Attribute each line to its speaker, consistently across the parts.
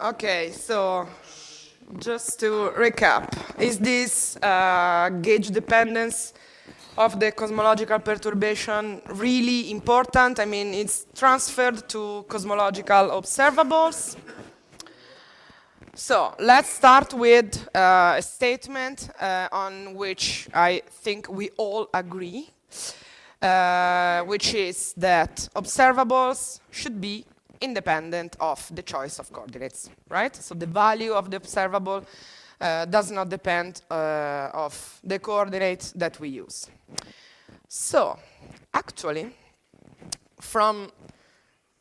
Speaker 1: Okay, so just to recap, is this gauge dependence of the cosmological perturbation really important? I mean, it's transferred to cosmological observables. So let's start with a statement on which I think we all agree, which is that observables should be independent of the choice of coordinates, right? So the value of the observable does not depend of the coordinates that we use. So actually, from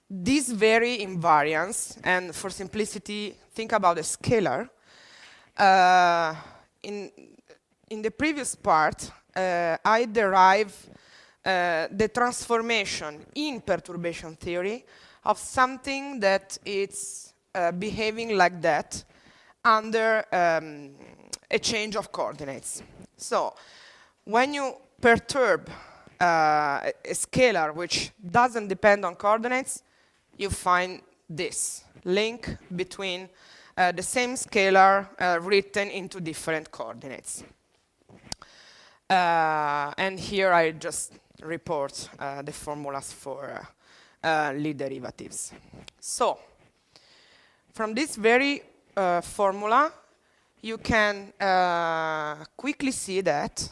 Speaker 1: this very invariance, and for simplicity, think about a scalar. In the previous part, I derive the transformation in perturbation theory of something that is behaving like that under a change of coordinates. So when you perturb a scalar which doesn't depend on coordinates, you find this link between the same scalar written into different coordinates. And here I just report the formulas for Lie derivatives. So, from this very formula, you can quickly see that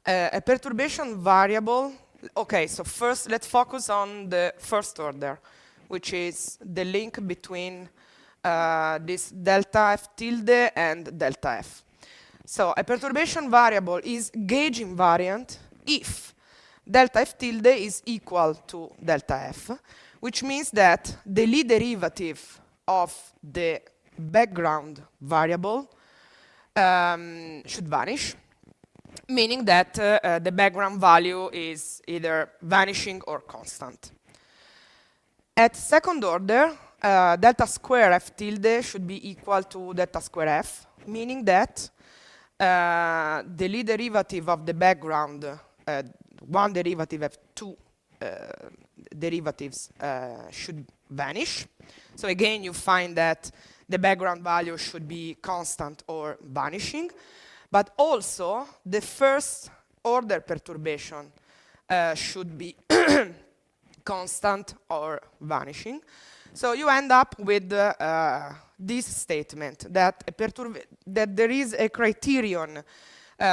Speaker 1: a perturbation variable, okay, so first let's focus on the first order, which is the link between this delta f tilde and delta f. So a perturbation variable is gauge invariant if delta f tilde is equal to delta f, which means that the Lie derivative of the background variable should vanish, meaning that the background value is either vanishing or constant. At second order, delta square f tilde should be equal to delta square f, meaning that the Lie derivative of the background, one derivative of two derivatives should vanish. So again, you find that the background value should be constant or vanishing, but also the first order perturbation should be constant or vanishing. So you end up with this statement that there is a criterion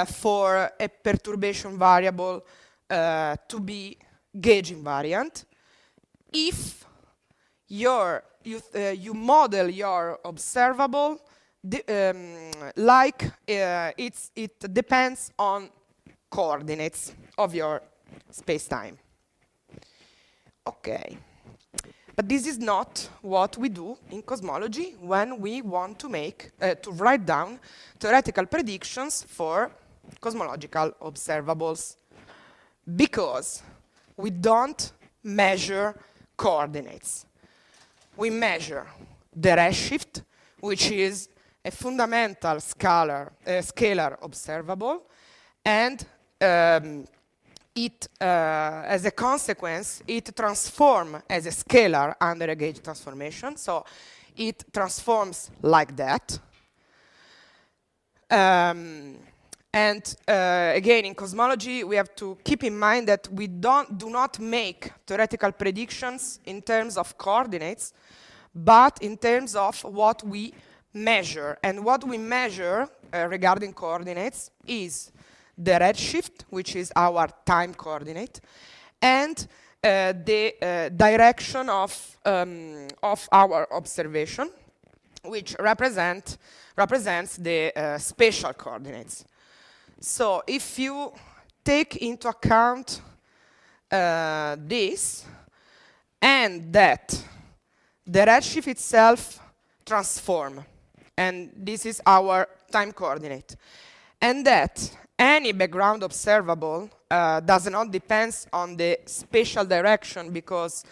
Speaker 1: for a perturbation variable to be gauge invariant if you model your observable like it depends on coordinates of your space-time. Okay, but this is not what we do in cosmology when we want to make to write down theoretical predictions for cosmological observables, because we don't measure coordinates. We measure the redshift, which is a fundamental scalar observable, and as a consequence, it transforms as a scalar under a gauge transformation. So it transforms like that. Again, in cosmology, we have to keep in mind that we do not make theoretical predictions in terms of coordinates, but in terms of what we measure. And what we measure regarding coordinates is the redshift, which is our time coordinate, and the direction of our observation, which represents the spatial coordinates. So if you take into account this, and that the redshift itself transforms, and this is our time coordinate, and that any background observable does not depend on the spatial direction, because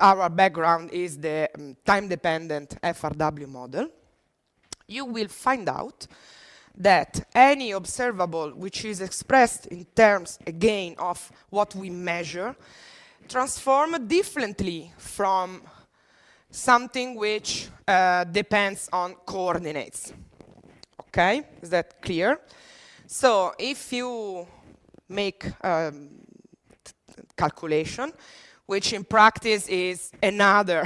Speaker 1: our background is the time-dependent FRW model, you will find out that any observable which is expressed in terms, again, of what we measure, transform differently from something which depends on coordinates. Okay, is that clear? So if you make calculation, which in practice is another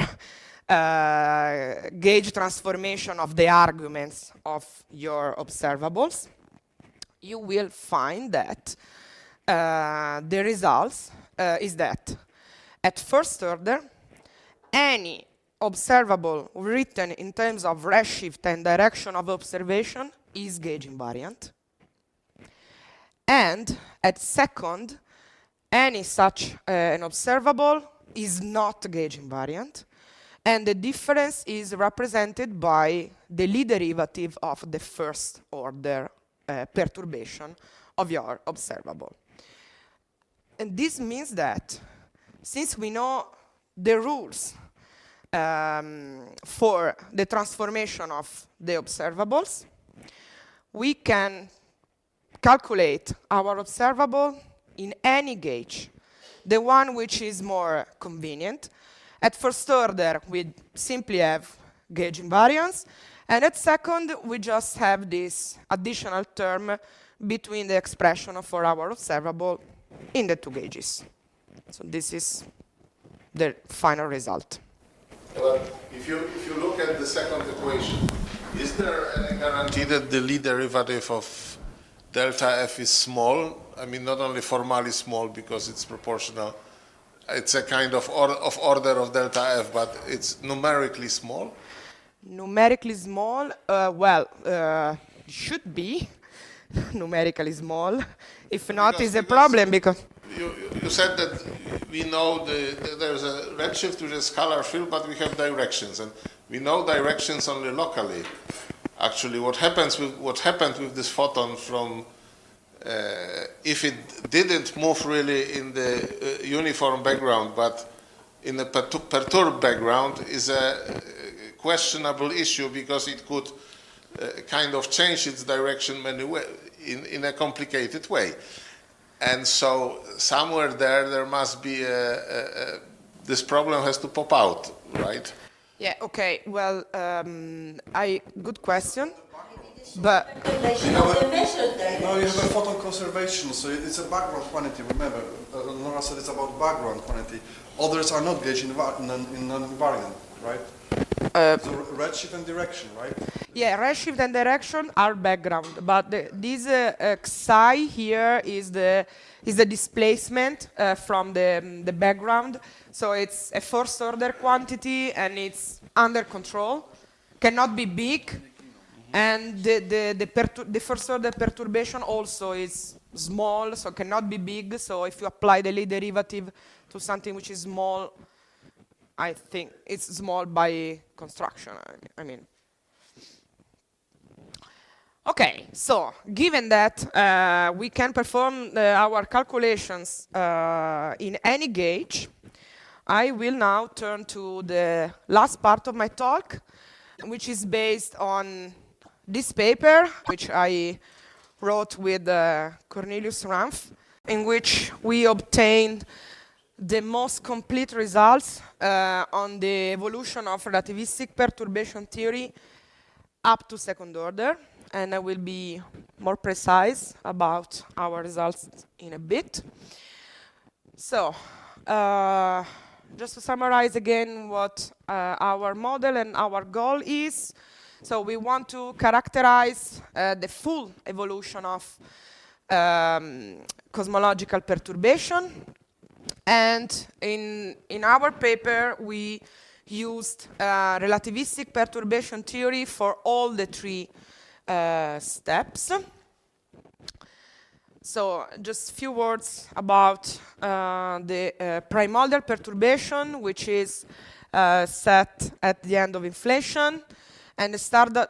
Speaker 1: gauge transformation of the arguments of your observables, you will find that the results is that at first order, any observable written in terms of redshift and direction of observation is gauge invariant. And at second, any such an observable is not gauge invariant. And the difference is represented by the Lie derivative of the first order perturbation of your observable. And this means that since we know the rules for the transformation of the observables, we can calculate our observable in any gauge, the one which is more convenient. At first order, we simply have gauge invariance, and at second, we just have this additional term between the expression for our observable in the two gauges. So this is the final result.
Speaker 2: Well, if you look at the second equation, is there any guarantee that the Lie derivative of delta f is small? I mean, not only formally small because it's proportional, it's a kind of order of delta f, but it's numerically small?
Speaker 1: Numerically small, should be numerically small. If not, is a problem because...
Speaker 2: You said that we know there's a redshift which is scalar field, but we have directions, and we know directions only locally. Actually, what happened with this photon from if it didn't move really in the uniform background, but in a perturbed background, is a questionable issue because it could kind of change its direction in a complicated way. And so somewhere there must be this problem has to pop out, right?
Speaker 1: Yeah, okay, well, good question, but...
Speaker 3: No, you have a photon conservation, so it's a background quantity, remember. Nora said it's about background quantity. Others are not gauge non-invariant, right? So redshift and direction, right?
Speaker 1: Yeah, redshift and direction are background, but this psi here is the displacement from the background. So it's a first order quantity and it's under control, cannot be big, and the first order perturbation also is small, so cannot be big. So if you apply the Lie derivative to something which is small, I think it's small by construction, I mean. Okay, so given that we can perform our calculations in any gauge, I will now turn to the last part of my talk, which is based on this paper, which I wrote with Cornelius Ramph, in which we obtained the most complete results on the evolution of relativistic perturbation theory up to second order. And I will be more precise about our results in a bit. So, just to summarize again what our model and our goal is. So we want to characterize the full evolution of cosmological perturbation. And in our paper, we used relativistic perturbation theory for all the three steps. So just a few words about the primordial perturbation, which is set at the end of inflation. And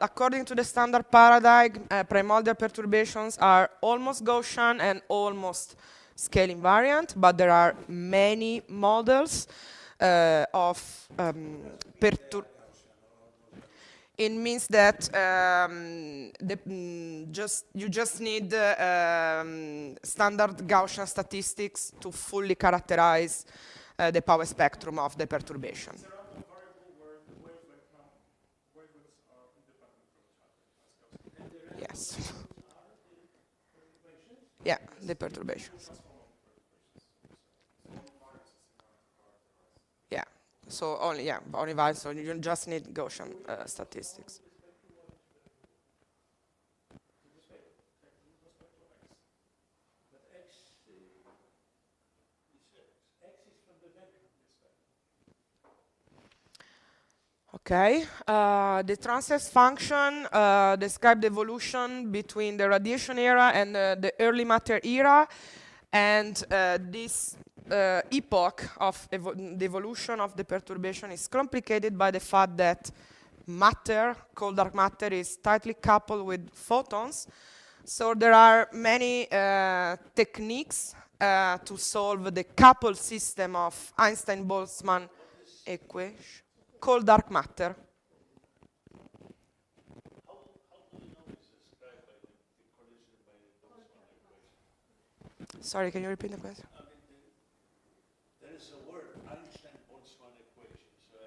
Speaker 1: according to the standard paradigm, primordial perturbations are almost Gaussian and almost scale invariant, but there are many models of perturbation. It means that you just need standard Gaussian statistics to fully characterize the power spectrum of the perturbation. course. Yeah, the perturbations. Yeah, so only values, so you just need Gaussian statistics. Okay, the transverse function describes the evolution between the radiation era and the early matter era, and this epoch of the evolution of the perturbation is complicated by the fact that matter, cold dark matter, is tightly coupled with photons. So there are many techniques to solve the coupled system of Einstein-Boltzmann equation. Cold dark matter. Sorry, can you repeat the question?
Speaker 4: There is a word, Einstein-Boltzmann equation. So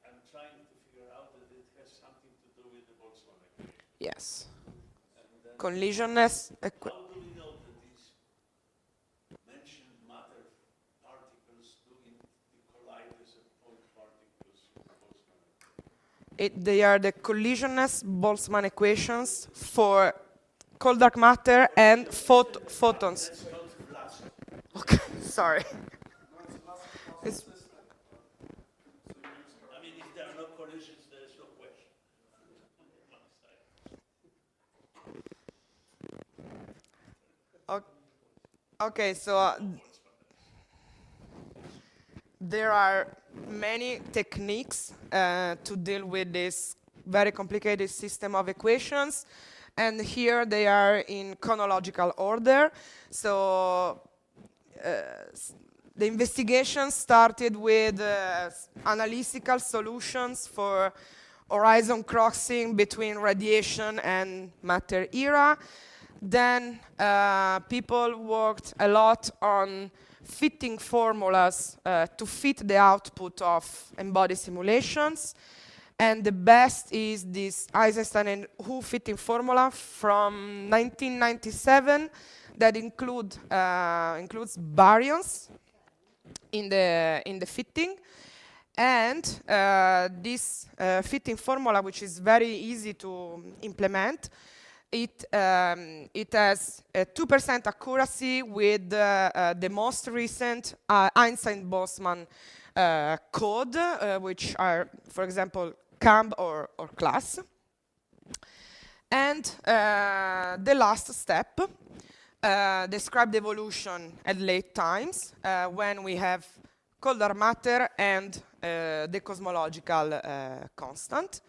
Speaker 4: I'm trying to figure out that it has something to do with the Boltzmann equation.
Speaker 1: Yes. Collisionness.
Speaker 4: How do we know that these mentioned matter particles do collide as a point particles with the Boltzmann equation?
Speaker 1: They are the collisionness Boltzmann equations for cold dark matter and photons.
Speaker 4: That's called blast.
Speaker 1: Okay, sorry. It's
Speaker 4: I mean, if there are no collisions, there is no question.
Speaker 1: okay, so there are many techniques to deal with this very complicated system of equations, and here they are in chronological order. So the investigation started with analytical solutions for horizon crossing between radiation and matter era. Then people worked a lot on fitting formulas to fit the output of embodied simulations. And the best is this Eisenstein and Hu fitting formula from 1997 that includes baryons in the fitting. And this fitting formula, which is very easy to implement, it has a 2% accuracy with the most recent Einstein-Boltzmann code, which are, for example, CAMB or class. And the last step describe the evolution at late times when we have cold dark matter and the cosmological constant.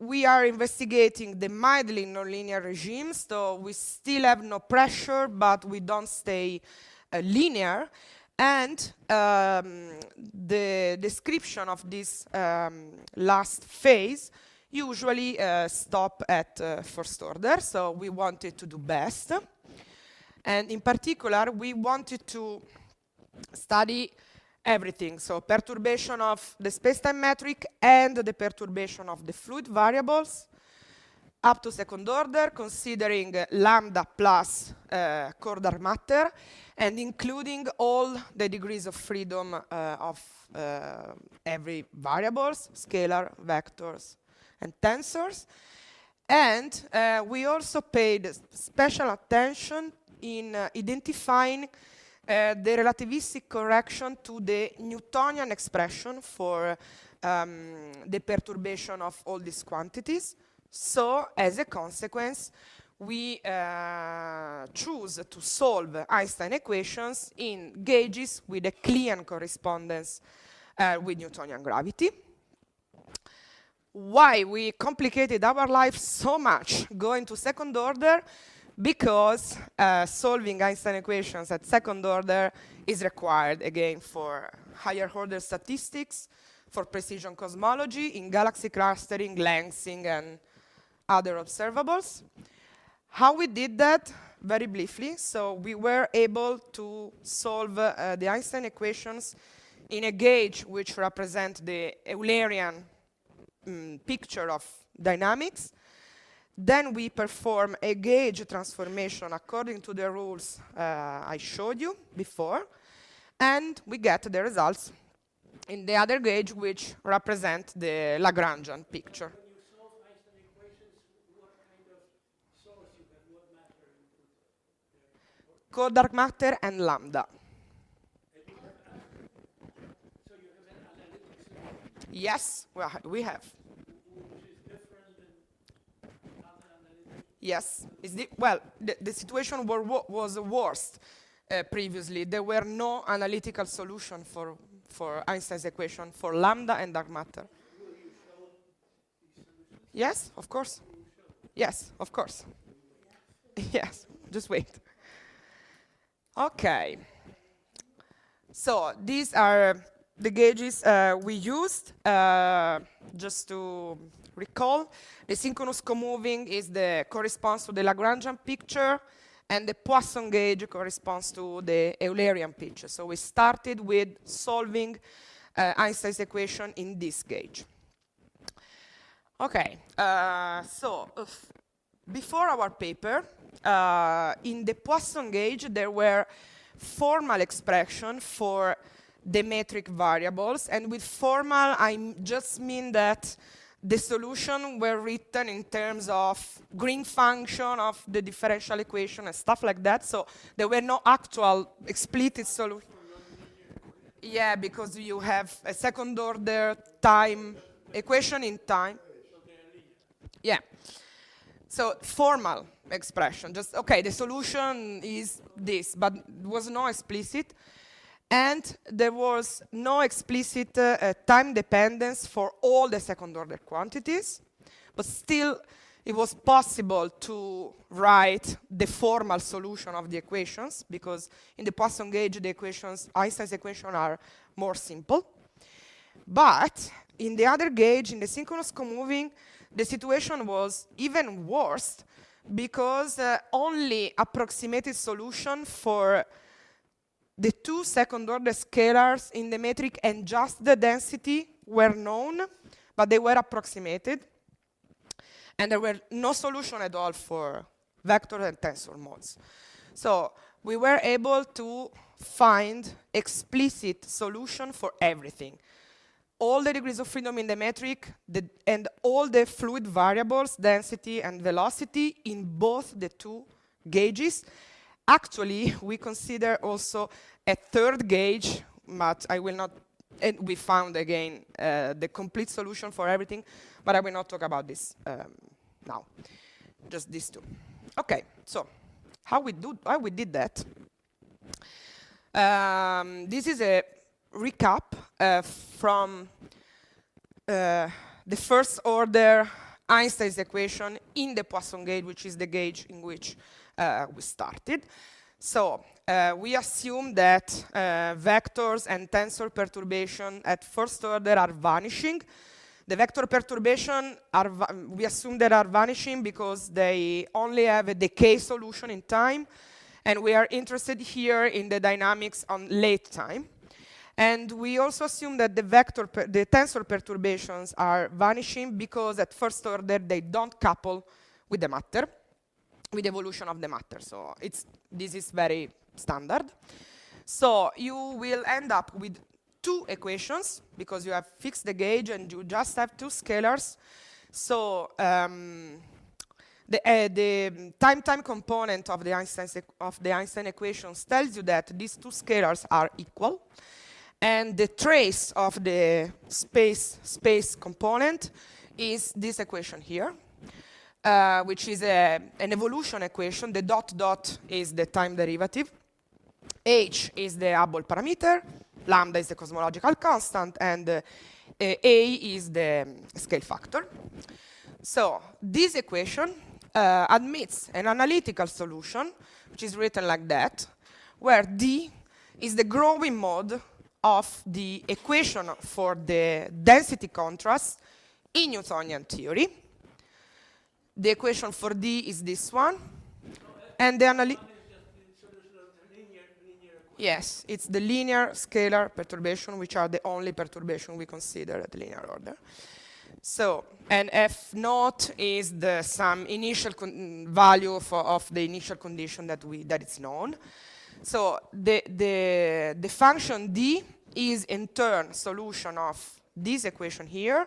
Speaker 1: We are investigating the mildly nonlinear regimes, so we still have no pressure, but we don't stay linear. And the description of this last phase usually stop at first order, so we wanted to do best. And in particular, we wanted to study everything, so perturbation of the spacetime metric and the perturbation of the fluid variables up to second order, considering lambda plus cold dark matter, and including all the degrees of freedom of every variables, scalar, vectors, and tensors. And we also paid special attention in identifying the relativistic correction to the Newtonian expression for the perturbation of all these quantities. So, as a consequence, we choose to solve Einstein equations in gauges with a Klein correspondence with Newtonian gravity. Why we complicated our life so much going to second order? Because solving Einstein equations at second order is required, again, for higher order statistics, for precision cosmology, in galaxy clustering, lensing, and other observables. How we did that? Very briefly. So we were able to solve the Einstein equations in a gauge which represents the Eulerian picture of dynamics. Then we perform a gauge transformation according to the rules I showed you before, and we get the results in the other gauge, which represent the Lagrangian picture.
Speaker 4: When you solve Einstein equations, what kind of source you have, what matter you put there?
Speaker 1: Cold dark matter and lambda.
Speaker 4: And you have, so you have an analytic solution,
Speaker 1: Yes, we have.
Speaker 4: which is different than other analytic.
Speaker 1: Yes. Well, the situation was worse previously. There were no analytical solution for Einstein's equation for lambda and dark matter.
Speaker 4: Will you show these solutions?
Speaker 1: Yes, of course. Yes, of course. Yes, just wait. Okay. So these are the gauges we used. Just to recall, the synchronous comoving corresponds to the Lagrangian picture, and the Poisson gauge corresponds to the Eulerian picture. So we started with solving Einstein's equation in this gauge. Okay, before our paper, in the Poisson gauge, there were formal expressions for the metric variables, and with formal, I just mean that the solution were written in terms of green function of the differential equation and stuff like that, so there were no actual explicit solution. Yeah, because you have a second order time equation in time. Yeah. So formal expression, just, okay, the solution is this, but there was no explicit. And there was no explicit time dependence for all the second order quantities, but still it was possible to write the formal solution of the equations, because in the Poisson gauge, the equations, Einstein's equations are more simple. But in the other gauge, in the synchronous comoving, the situation was even worse, because only approximated solution for the two second-order scalars in the metric and just the density were known, but they were approximated. And there were no solution at all for vector and tensor modes. So we were able to find explicit solution for everything. All the degrees of freedom in the metric, and all the fluid variables, density and velocity, in both the two gauges. Actually, we consider also a third gauge, but I will not, and we found again the complete solution for everything, but I will not talk about this now, just these two. Okay, so how we did that? This is a recap from the first order Einstein's equation in the Poisson gauge, which is the gauge in which we started. So we assume that vectors and tensor perturbation at first order are vanishing. The vector perturbation we assume that are vanishing because they only have a decay solution in time, and we are interested here in the dynamics on late time. And we also assume that the tensor perturbations are vanishing because at first order they don't couple with the matter, with evolution of the matter. So this is very standard. So you will end up with two equations because you have fixed the gauge and you just have two scalars. So the time component of the Einstein equations tells you that these two scalars are equal, and the trace of the space component is this equation here. Which is an evolution equation. The dot is the time derivative. H is the Hubble parameter. Lambda is the cosmological constant. And A is the scale factor. So this equation admits an analytical solution, which is written like that, where D is the growing mode of the equation for the density contrast in Newtonian theory. The equation for D is this one, and the analytic. Yes, it's the linear scalar perturbation, which are the only perturbation we consider at linear order. So, and f naught is the some initial value of the initial condition that it's known. So the function d is in turn solution of this equation here,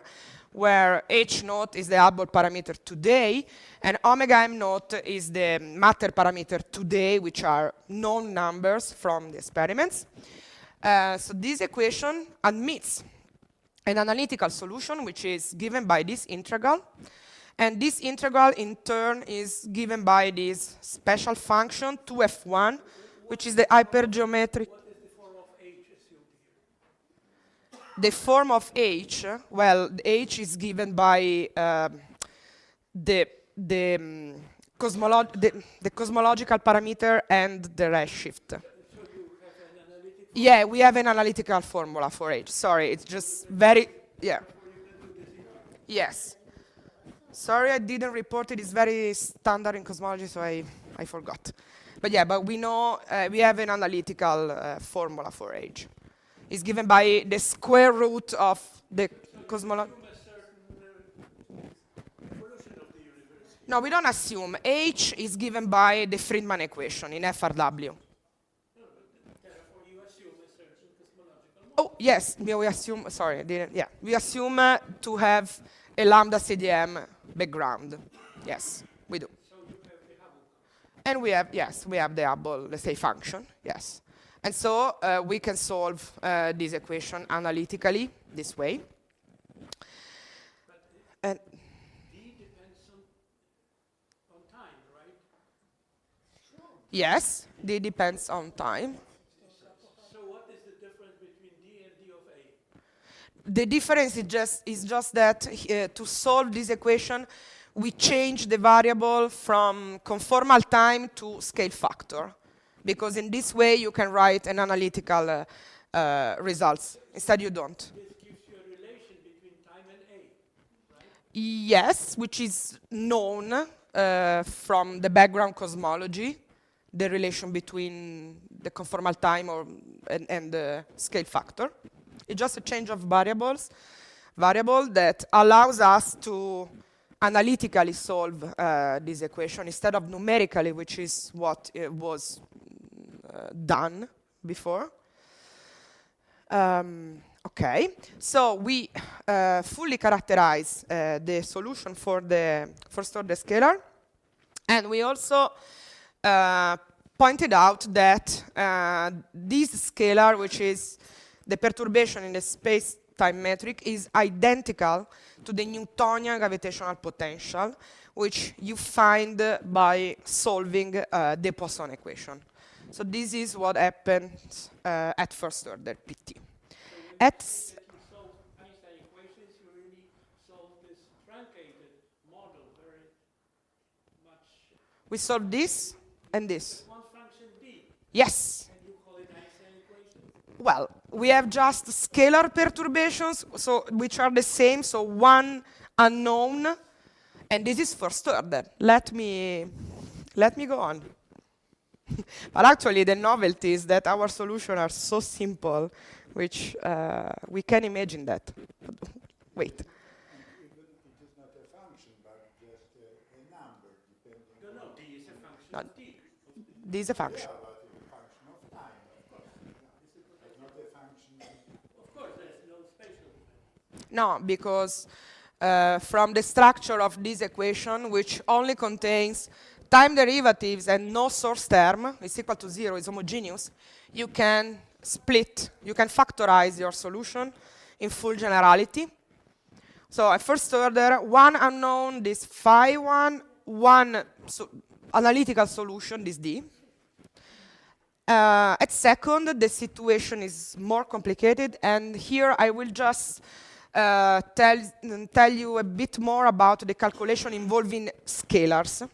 Speaker 1: where h naught is the Hubble parameter today, and omega m naught is the matter parameter today, which are known numbers from the experiments. So this equation admits an analytical solution, which is given by this integral. And this integral, in turn, is given by this special function, 2f1, which is the hypergeometric.
Speaker 4: What is the form of H assumed here?
Speaker 1: The form of H, well, H is given by the cosmological parameter and the redshift.
Speaker 4: So you have an analytic
Speaker 1: Yeah, we have an analytical formula for H. Sorry, it's just very, yeah. Yes. Sorry, I didn't report it. It's very standard in cosmology, so I forgot. But yeah, but we know we have an analytical formula for H. It's given by the square root of the cosmology. No, we don't assume. H is given by the Friedman equation in FRW. Oh, yes, we assume, sorry, I didn't, yeah. We assume to have a lambda CDM background. Yes, we do.
Speaker 4: So you have the Hubble.
Speaker 1: And we have, yes, we have the Hubble, let's say, function, yes. And so we can solve this equation analytically this way. And
Speaker 4: D depends on time, right?
Speaker 1: yes, D depends on time.
Speaker 4: So what is the difference between D and D of A?
Speaker 1: The difference is just that to solve this equation, we change the variable from conformal time to scale factor. Because in this way, you can write an analytical results. Instead, you don't.
Speaker 4: This gives you a relation between time and A, right?
Speaker 1: Yes, which is known from the background cosmology, the relation between the conformal time and the scale factor. It's just a change of variable that allows us to analytically solve this equation instead of numerically, which is what was done before. Okay, so we fully characterize the solution for the first order scalar, and we also pointed out that this scalar, which is the perturbation in the space-time metric, is identical to the Newtonian gravitational potential, which you find by solving the Poisson equation. So this is what happens at first order PT. At
Speaker 4: You solve Einstein equations, you really solve this truncated model very much.
Speaker 1: we solve this and this.
Speaker 4: One function D,
Speaker 1: Yes.
Speaker 4: and you call it Einstein equation.
Speaker 1: Well, we have just scalar perturbations, so which are the same, so one unknown, and this is first order. Let me go on. But actually, the novelty is that our solutions are so simple, which we can imagine that. Wait.
Speaker 5: Even it is not a function, but just a number depending
Speaker 4: No, D is a function
Speaker 1: No.
Speaker 4: of D.
Speaker 1: This is a function.
Speaker 5: but it's a function of time, of course. But not a function
Speaker 4: Of course, there's no spatial dependence.
Speaker 1: No, because from the structure of this equation, which only contains time derivatives and no source term, is equal to 0, is homogeneous, you can split, you can factorize your solution in full generality. So at first order, one unknown, this phi 1, one analytical solution, this D. At second, the situation is more complicated, and here I will just tell you a bit more about the calculation involving scalars,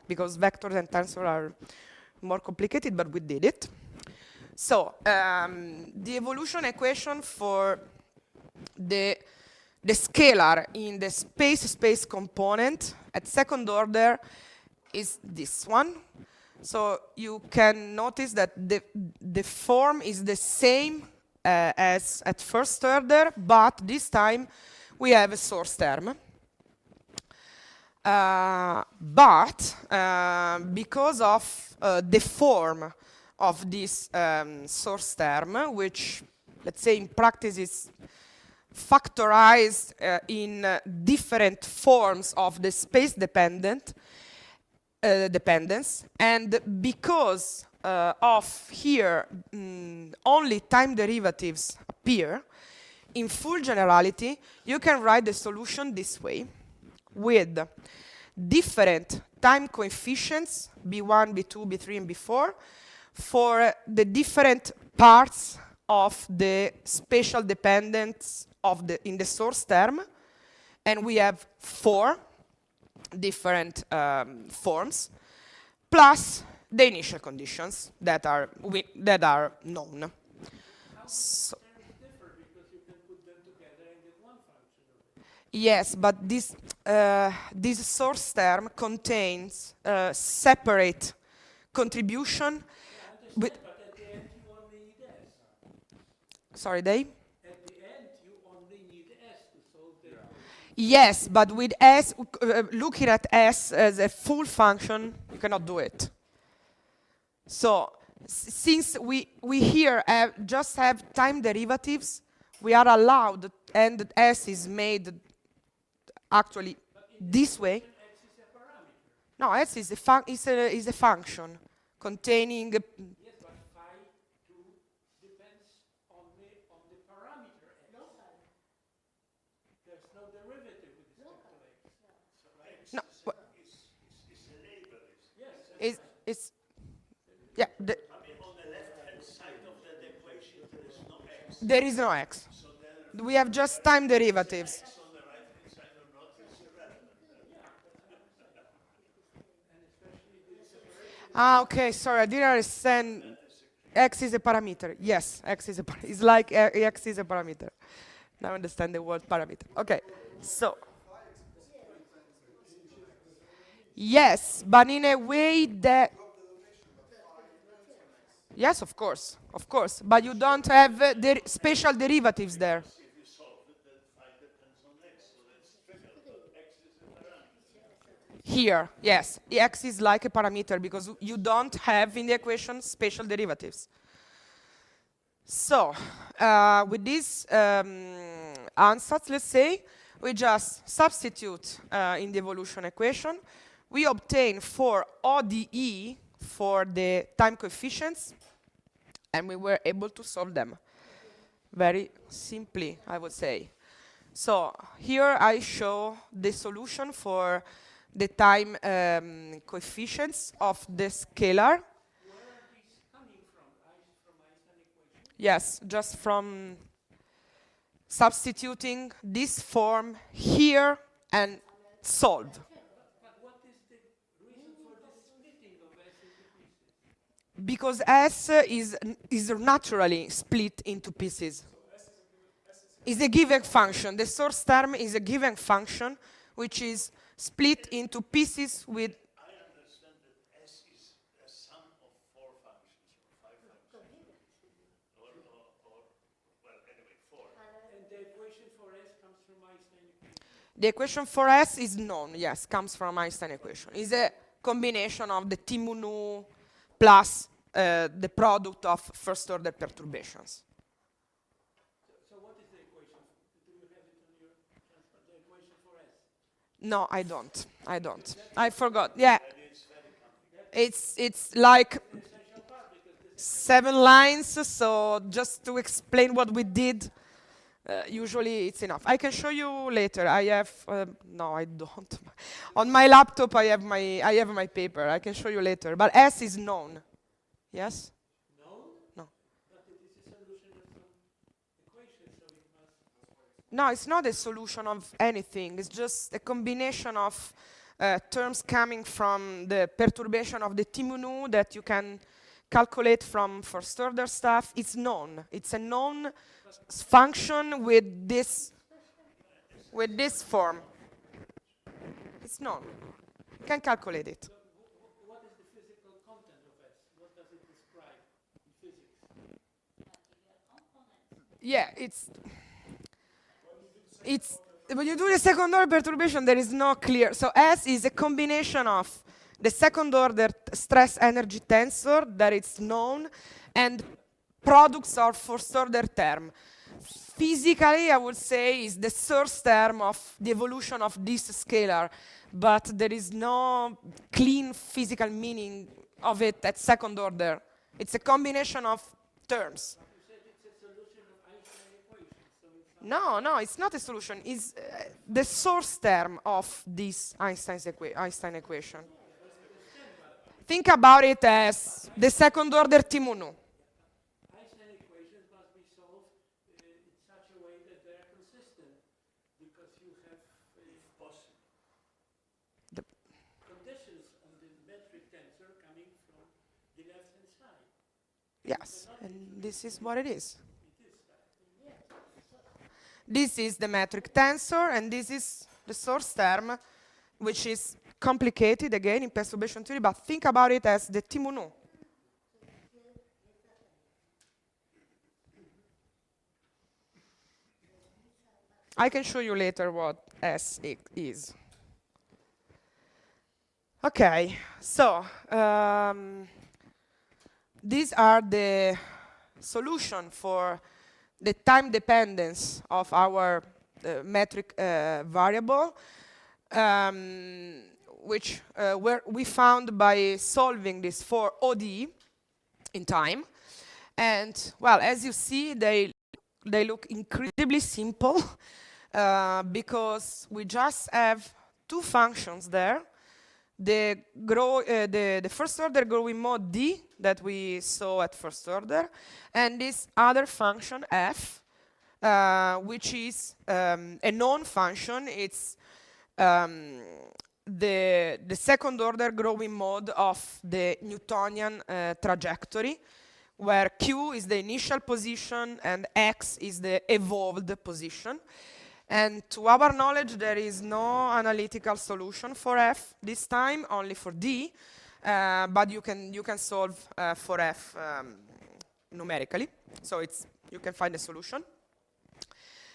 Speaker 1: because vectors and tensors are more complicated, but we did it. So the evolution equation for the scalar in the space-space component at second order is this one. So you can notice that the form is the same as at first order, but this time we have a source term. But because of the form of this source term, which, let's say, in practice is factorized in different forms of the space-dependent dependence, and because of here only time derivatives appear, in full generality, you can write the solution this way, with different time coefficients, B1, B2, B3, and B4, for the different parts of the spatial dependence of in the source term. And we have 4 different forms, plus the initial conditions that are known. So, yes, but this source term contains separate contribution. With
Speaker 4: But at the end you only need S.
Speaker 1: sorry, they?
Speaker 4: At the end you only need S to solve the equation.
Speaker 1: Yes, but with S, looking at S as a full function, you cannot do it. So since we here just have time derivatives, we are allowed, and S is made actually this way.
Speaker 4: X is a parameter.
Speaker 1: No, S is a function containing.
Speaker 4: Yes, but phi 2 depends only on the parameter X. There's no derivative with respect to X.
Speaker 1: No,
Speaker 4: It's a label. Yes.
Speaker 1: it's yeah.
Speaker 4: I mean, on the left-hand side of that equation, there is no X.
Speaker 1: There is no X.
Speaker 4: So then
Speaker 1: We have just time derivatives.
Speaker 4: X on the right-hand side or not is irrelevant.
Speaker 1: Okay, sorry, I didn't understand. X is a parameter. Yes, X is a it's like X is a parameter. Now I understand the word parameter. Okay, so. Yes, but in a way that. Yes, of course, but you don't have the spatial derivatives there.
Speaker 4: If you solve it, then phi depends on X, so that's trivial. X is a parameter.
Speaker 1: Here, yes, X is like a parameter because you don't have in the equation spatial derivatives. So, with these ansatz, let's say, we just substitute in the evolution equation. We obtain for ODE for the time coefficients, and we were able to solve them very simply, I would say. So here I show the solution for the time coefficients of the scalar.
Speaker 4: Where are these coming from? From Einstein equation?
Speaker 1: Yes, just from substituting this form here and solve.
Speaker 4: But what is the reason for the splitting of S into pieces?
Speaker 1: Because S is naturally split into pieces. Is a given function. The source term is a given function which is split into pieces with.
Speaker 4: I understand that S is a sum of 4 functions or 5 functions. Or well, anyway, 4. And the equation for S comes from Einstein equation.
Speaker 1: The equation for S is known, yes, comes from Einstein equation. It's a combination of the T mu nu plus the product of first order perturbations.
Speaker 4: So what is the equation? Do you have it on your transport? The equation for S?
Speaker 1: No, I don't. I forgot. Yeah. It's like 7 lines, so just to explain what we did, usually it's enough. I can show you later. I have no, I don't. On my laptop I have my paper. I can show you later. But S is known. Yes? No.
Speaker 4: But it is a solution of some equation, so it must...
Speaker 1: No, it's not a solution of anything. It's just a combination of terms coming from the perturbation of the T mu nu that you can calculate from first order stuff. It's known. It's a known function with this form. It's known. You can calculate it.
Speaker 4: What is the physical content of S? What does it describe in physics?
Speaker 1: Yeah, it's when you do the second order perturbation, there is no clear. So S is a combination of the second order stress energy tensor that is known and products of first order term. Physically, I would say is the source term of the evolution of this scalar, but there is no clean physical meaning of it at second order. It's a combination of terms.
Speaker 4: You said it's a solution of Einstein equation, so it's
Speaker 1: No, no, it's not a solution. It's the source term of this Einstein equation. Think about it as the second order Timunu.
Speaker 4: Einstein equations must be solved in such a way that they are consistent, because you have possible
Speaker 1: The-
Speaker 4: conditions on the metric tensor coming from the left-hand side.
Speaker 1: Yes, and this is what it is. This is the metric tensor, and this is the source term, which is complicated again in perturbation theory, but think about it as the Timunu. I can show you later what S is. Okay, so these are the solution for the time dependence of our metric variable, which we found by solving this for ODE in time. And well, as you see, they look incredibly simple because we just have two functions there. The first order growing mode D that we saw at first order, and this other function F, which is a known function. It's the second order growing mode of the Newtonian trajectory, where Q is the initial position and X is the evolved position. And to our knowledge, there is no analytical solution for F this time, only for D, but you can solve for F numerically. So you can find a solution.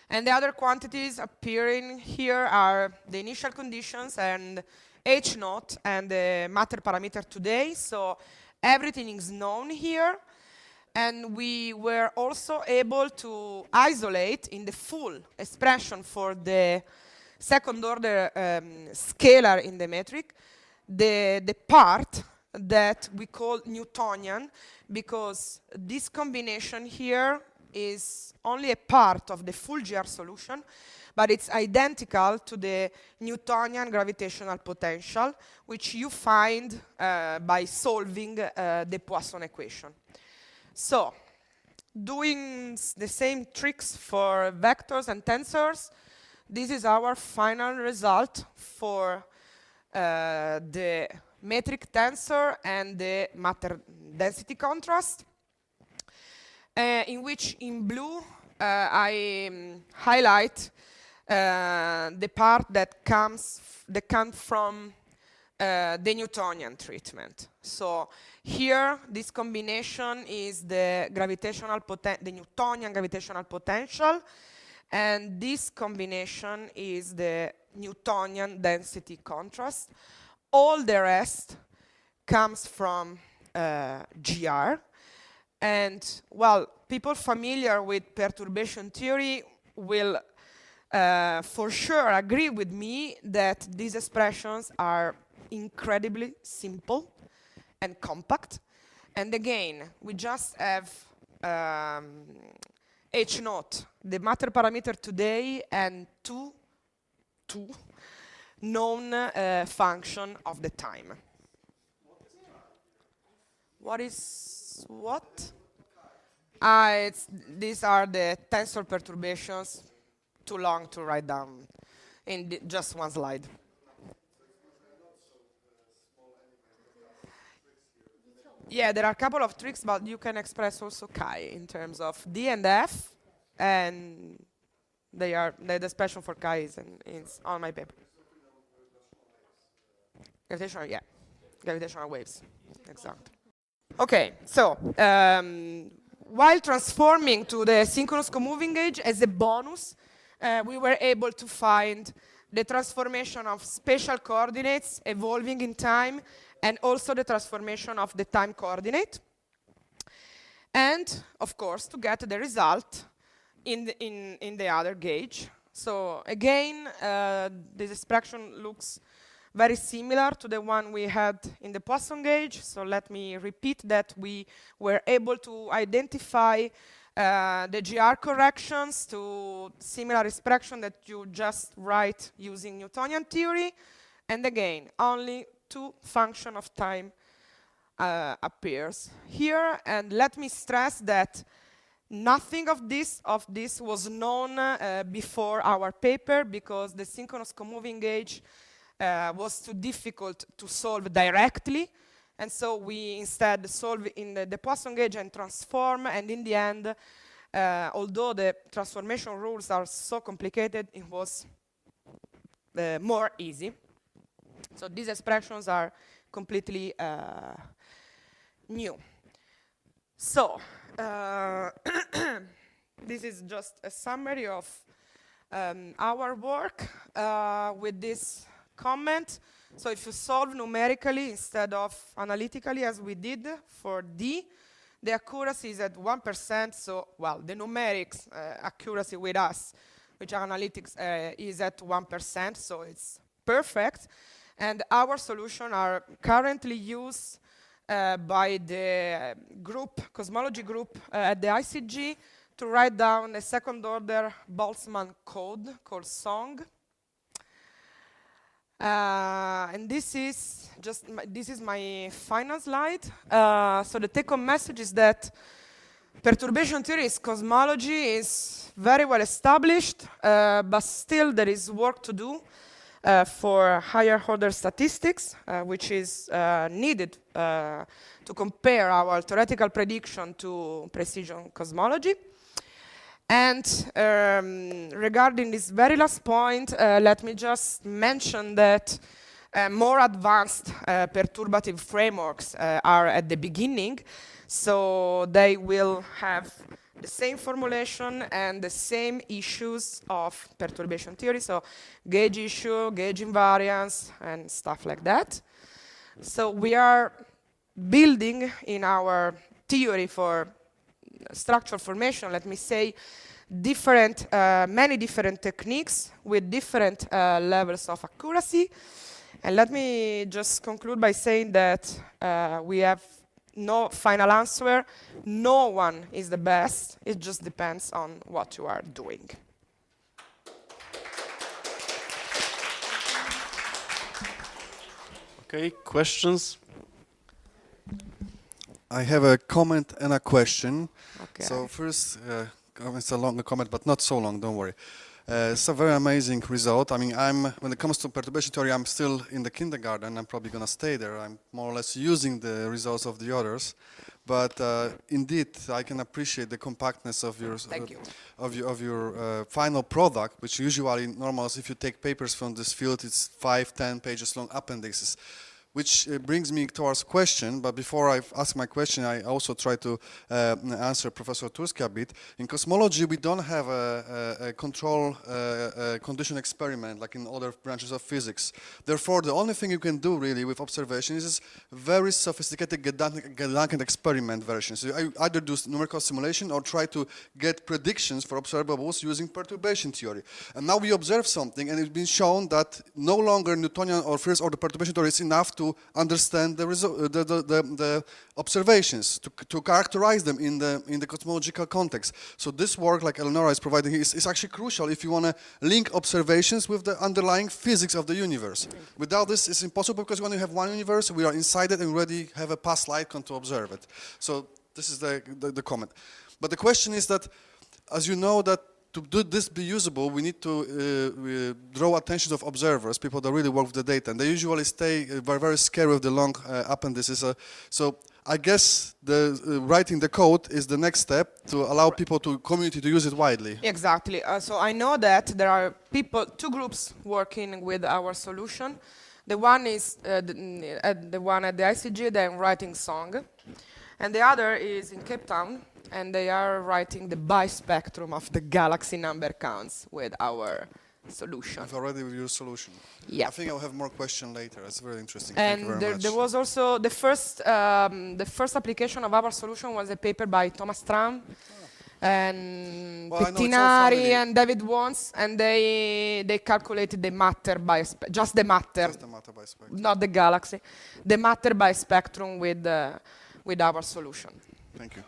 Speaker 1: And the other quantities appearing here are the initial conditions and H naught and the matter parameter today. So everything is known here. And we were also able to isolate in the full expression for the second order scalar in the metric the part that we call Newtonian, because this combination here is only a part of the full GR solution, but it's identical to the Newtonian gravitational potential, which you find by solving the Poisson equation. So, doing the same tricks for vectors and tensors, this is our final result for the metric tensor and the matter density contrast, in which in blue I highlight the part that comes from the Newtonian treatment. So here, this combination is the Newtonian gravitational potential, and this combination is the Newtonian density contrast. All the rest comes from GR. And, well, people familiar with perturbation theory will for sure agree with me that these expressions are incredibly simple and compact. And again, we just have H naught, the matter parameter today, and two known function of the time. What is what? These are the tensor perturbations, too long to write down in just one slide. Yeah, there are a couple of tricks, but you can express also chi in terms of D and F, and the expression for chi is on my paper. Gravitational, yeah, gravitational waves, exactly. Okay, so while transforming to the synchronous comoving gauge as a bonus, we were able to find the transformation of spatial coordinates evolving in time, and also the transformation of the time coordinate. And, of course, to get the result in the other gauge. So, again, this expression looks very similar to the one we had in the Poisson gauge. So let me repeat that we were able to identify the GR corrections to similar expression that you just write using Newtonian theory. And again, only two function of time appears here. And let me stress that nothing of this was known before our paper, because the synchronous comoving gauge was too difficult to solve directly. And so we instead solve in the Poisson gauge and transform, and in the end, although the transformation rules are so complicated, it was more easy. So these expressions are completely new. So this is just a summary of our work with this comment. So if you solve numerically instead of analytically, as we did for D, the accuracy is at 1%. So, well, the numerics accuracy with us, which analytics is at 1%. So it's perfect. And our solutions are currently used by the cosmology group at the ICG to write down a second-order Boltzmann code called SONG. And this is my final slide. So the take-home message is that perturbation theory is cosmology is very well established, but still there is work to do for higher order statistics, which is needed to compare our theoretical prediction to precision cosmology. And regarding this very last point, let me just mention that more advanced perturbative frameworks are at the beginning, so they will have the same formulation and the same issues of perturbation theory, so gauge issue, gauge invariance, and stuff like that. So we are building in our theory for structure formation, let me say, many different techniques with different levels of accuracy. And let me just conclude by saying that we have no final answer. No one is the best. It just depends on what you are doing.
Speaker 6: Okay, questions?
Speaker 3: I have a comment and a question.
Speaker 1: Okay.
Speaker 3: So first, it's a long comment, but not so long, don't worry. It's a very amazing result. I mean, when it comes to perturbation theory, I'm still in the kindergarten. I'm probably going to stay there. I'm more or less using the results of the others. But indeed, I can appreciate the compactness of your final product, which usually, normally, if you take papers from this field, it's 5-10 pages long appendices. Which brings me towards question, but before I ask my question, I also try to answer Professor Turski a bit. In cosmology, we don't have a control condition experiment like in other branches of physics. Therefore, the only thing you can do really with observation is very sophisticated Gedanken experiment version. So you either do numerical simulation or try to get predictions for observables using perturbation theory. And now we observe something, and it's been shown that no longer Newtonian or first order perturbation theory is enough to understand the observations, to characterize them in the cosmological context. So this work, like Eleonora is providing, is actually crucial if you want to link observations with the underlying physics of the universe. Without this, it's impossible, because when you have one universe, we are inside it and we already have a past light to observe it. So this is the comment. But the question is that, as you know, that to do this be usable, we need to draw attention of observers, people that really work with the data, and they usually stay very scared with the long appendices. So I guess writing the code is the next step to allow people to community to use it widely.
Speaker 1: Exactly. So I know that there are two groups working with our solution. The one is the one at the ICG, they're writing song, and the other is in Cape Town, and they are writing the bispectrum of the galaxy number counts with our solution.
Speaker 3: I've already with your solution.
Speaker 1: Yeah.
Speaker 3: I think I'll have more question later. It's very interesting. Thank you
Speaker 1: And
Speaker 3: very much.
Speaker 1: there was also the first application of our solution was a paper by Thomas Tram and
Speaker 3: Well, I know it's all
Speaker 1: Pettinari
Speaker 3: family.
Speaker 1: and David Wons, and they calculated the matter by just the matter,
Speaker 3: Just the matter by spectrum.
Speaker 1: not the galaxy, the matter by spectrum with our solution.
Speaker 3: Thank you.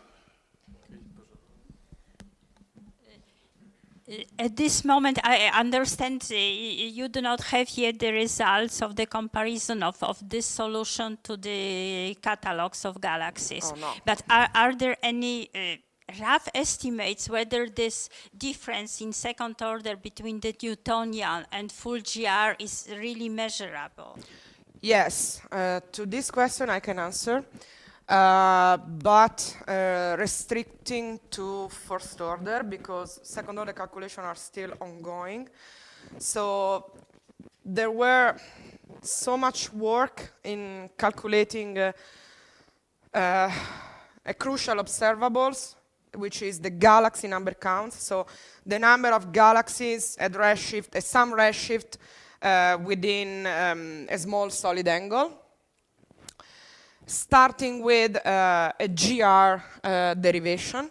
Speaker 6: At this moment, I understand you do not have yet the results of the comparison of this solution to the catalogs of galaxies.
Speaker 1: Oh, no.
Speaker 6: But are there any rough estimates whether this difference in second order between the Newtonian and full GR is really measurable?
Speaker 1: Yes, to this question I can answer, but restricting to first order because second order calculations are still ongoing. So there were so much work in calculating a crucial observables, which is the galaxy number count. So the number of galaxies at redshift, at some redshift within a small solid angle, starting with a GR derivation.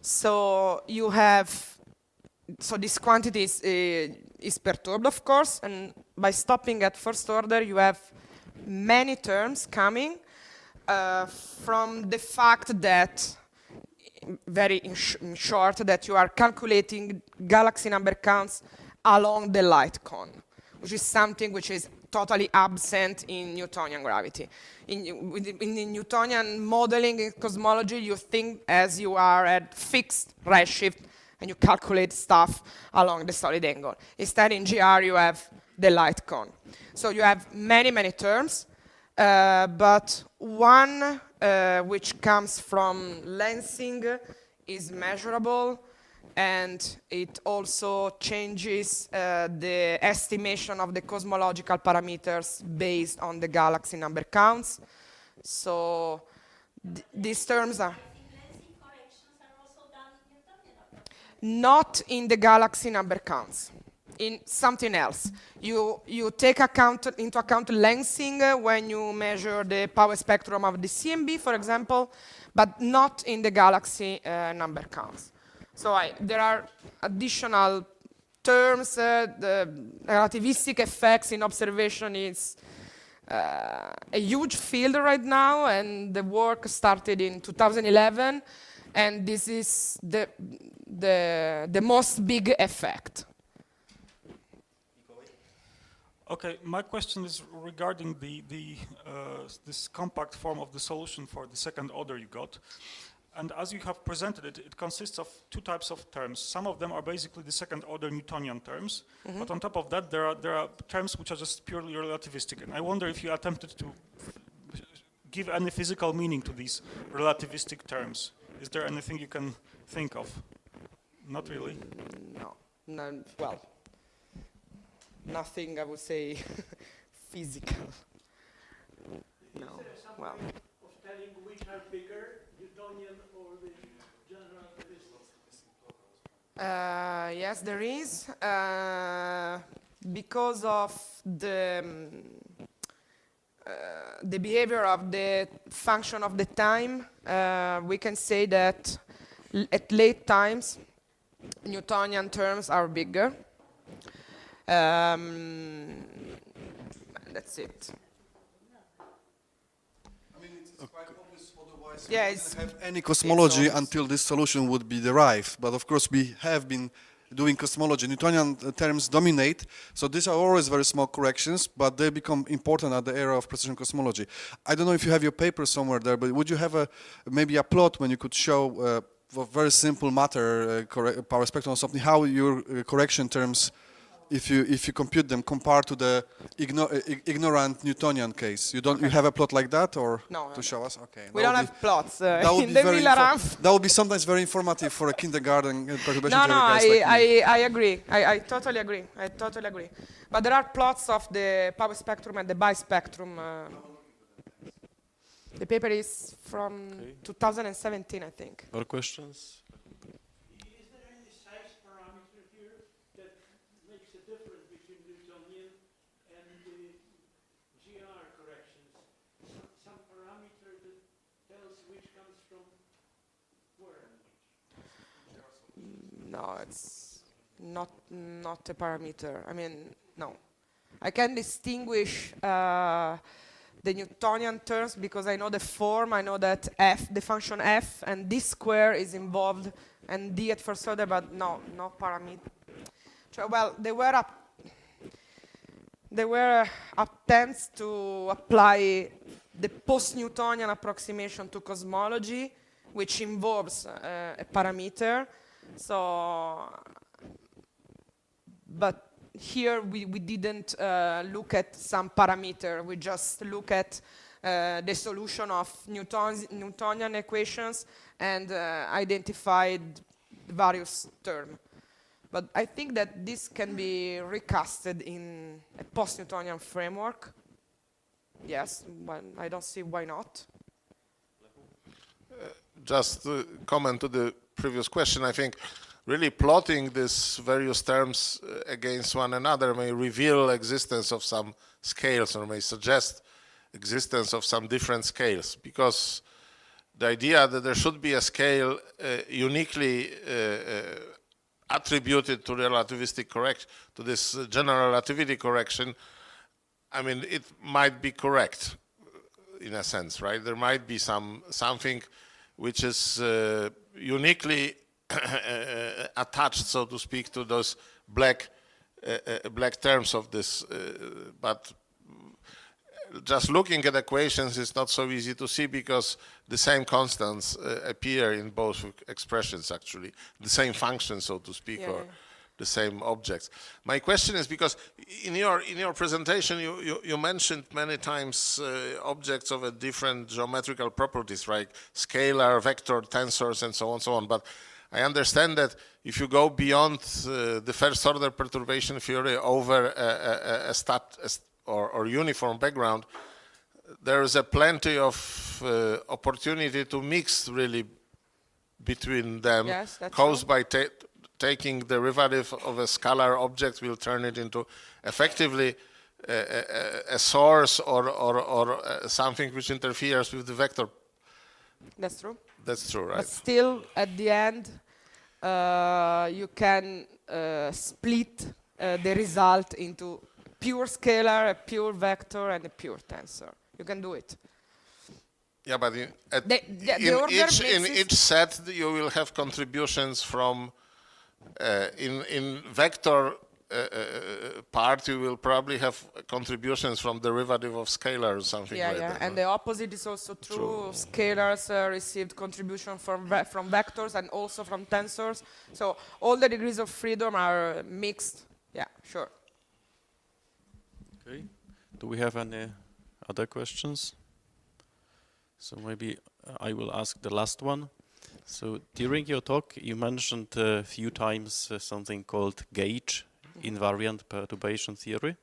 Speaker 1: So you have, so this quantity is perturbed, of course, and by stopping at first order, you have many terms coming from the fact that, very in short, that you are calculating galaxy number counts along the light cone, which is something which is totally absent in Newtonian gravity. In Newtonian modeling in cosmology, you think as you are at fixed redshift and you calculate stuff along the solid angle. Instead, in GR, you have the light cone. So you have many, many terms, but one which comes from lensing is measurable, and it also changes the estimation of the cosmological parameters based on the galaxy number counts. So these terms are not in the galaxy number counts, in something else. You take into account lensing when you measure the power spectrum of the CMB, for example, but not in the galaxy number counts. So there are additional terms. The relativistic effects in observation is a huge field right now, and the work started in 2011, and this is the most big effect.
Speaker 7: Okay, my question is regarding this compact form of the solution for the second order you got. And as you have presented it, it consists of two types of terms. Some of them are basically the second order Newtonian terms, but on top of that there are terms which are just purely relativistic. And I wonder if you attempted to give any physical meaning to these relativistic terms. Is there anything you can think of? Not really?
Speaker 1: No, well, nothing I would say physical. No, well.
Speaker 4: Of telling which are bigger, Newtonian or the general relativistic?
Speaker 1: Yes, there is. Because of the behavior of the function of the time, we can say that at late times, Newtonian terms are bigger. That's it.
Speaker 3: I mean, it's quite obvious otherwise
Speaker 1: Yeah,
Speaker 3: we
Speaker 1: it's-
Speaker 3: didn't have any cosmology
Speaker 1: obvious.
Speaker 3: until this solution would be derived. But of course we have been doing cosmology. Newtonian terms dominate, so these are always very small corrections, but they become important at the era of precision cosmology. I don't know if you have your paper somewhere there, but would you have maybe a plot when you could show for very simple matter, power spectrum or something, how your correction terms, if you compute them, compare to the ignorant Newtonian case? You have a plot like that, or
Speaker 1: No,
Speaker 3: to
Speaker 1: no,
Speaker 3: show us? Okay.
Speaker 1: We
Speaker 3: that
Speaker 1: don't
Speaker 3: would
Speaker 1: have plots
Speaker 3: that would
Speaker 1: in
Speaker 3: be
Speaker 1: the
Speaker 3: very
Speaker 1: Villa-Ramp.
Speaker 3: that would be sometimes very informative for a kindergarten perturbation
Speaker 1: No,
Speaker 3: theory guys like me.
Speaker 1: I agree. I totally agree. I totally agree. But there are plots of the power spectrum and the bispectrum. The paper is from
Speaker 8: Okay.
Speaker 1: 2017, I think.
Speaker 8: More questions?
Speaker 4: Is there any size parameter here that makes a difference between Newtonian and the GR corrections? Some parameter that tells which comes from where and which?
Speaker 1: No, it's not a parameter. I mean, no. I can distinguish the Newtonian terms because I know the form, I know that f, the function f, and d square is involved, and d at first order, but no parameter. Well, there were attempts to apply the post-Newtonian approximation to cosmology, which involves a parameter. So, but here we didn't look at some parameter. We just look at the solution of Newtonian equations and identified various terms. But I think that this can be recasted in a post-Newtonian framework. Yes, but I don't see why not.
Speaker 2: Just to comment to the previous question, I think really plotting these various terms against one another may reveal existence of some scales or may suggest existence of some different scales, because the idea that there should be a scale uniquely attributed to relativistic correction, to this general relativity correction, I mean, it might be correct in a sense, right? There might be something which is uniquely attached, so to speak, to those black terms of this, but just looking at equations is not so easy to see because the same constants appear in both expressions, actually, the same function, so to speak,
Speaker 1: Yeah,
Speaker 2: or
Speaker 1: yeah.
Speaker 2: the same objects. My question is because in your presentation you mentioned many times objects of a different geometrical properties, like scalar, vector, tensors, and so on, but I understand that if you go beyond the first order perturbation theory over or uniform background, there is a plenty of opportunity to mix really between them.
Speaker 1: Yes, that's
Speaker 2: caused
Speaker 1: true.
Speaker 2: by taking derivative of a scalar object will turn it into effectively a source or something which interferes with the vector.
Speaker 1: That's true.
Speaker 2: That's true, right?
Speaker 1: But still, at the end, you can split the result into pure scalar, a pure vector, and a pure tensor. You can do it.
Speaker 2: Yeah, but
Speaker 1: The order
Speaker 2: in
Speaker 1: makes
Speaker 2: each set you will have contributions from in vector part you will probably have contributions from derivative of scalar or something
Speaker 1: Yeah,
Speaker 2: like
Speaker 1: yeah,
Speaker 2: that.
Speaker 1: and the opposite is also true. Scalars received contribution from vectors and also from tensors. So all the degrees of freedom are mixed. Yeah, sure.
Speaker 8: Okay. Do we have any other questions? So maybe I will ask the last one. So during your talk, you mentioned a few times something called gauge invariant perturbation theory.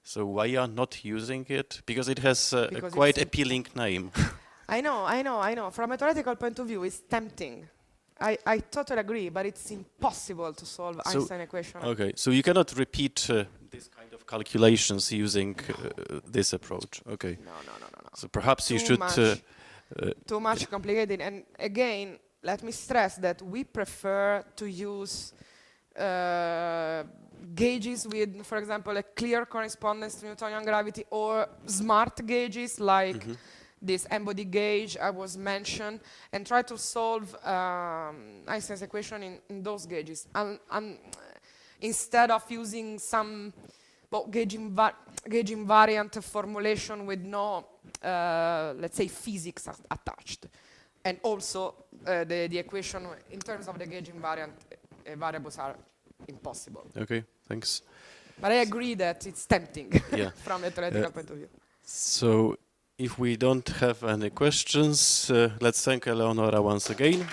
Speaker 8: So why you are not using it? Because it has a
Speaker 1: Because
Speaker 8: quite
Speaker 1: it's
Speaker 8: appealing name.
Speaker 1: I know. From a theoretical point of view, it's tempting. I totally agree, but it's impossible to solve
Speaker 8: So-
Speaker 1: Einstein equation.
Speaker 8: Okay, so you cannot repeat this kind of calculations using this approach. Okay,
Speaker 1: No.
Speaker 8: so perhaps you
Speaker 1: Too
Speaker 8: should.
Speaker 1: much. Too much complicated. And again, let me stress that we prefer to use gauges with, for example, a clear correspondence to Newtonian gravity, or smart gauges like this embodied gauge I was mentioned, and try to solve Einstein's equation in those gauges. And instead of using some gauge invariant formulation with no, let's say, physics attached. And also, the equation in terms of the gauge invariant variables are impossible.
Speaker 8: Okay, thanks.
Speaker 1: But I agree that it's tempting
Speaker 8: Yeah.
Speaker 1: from a theoretical point of view.
Speaker 8: So if we don't have any questions, let's thank Eleonora once again.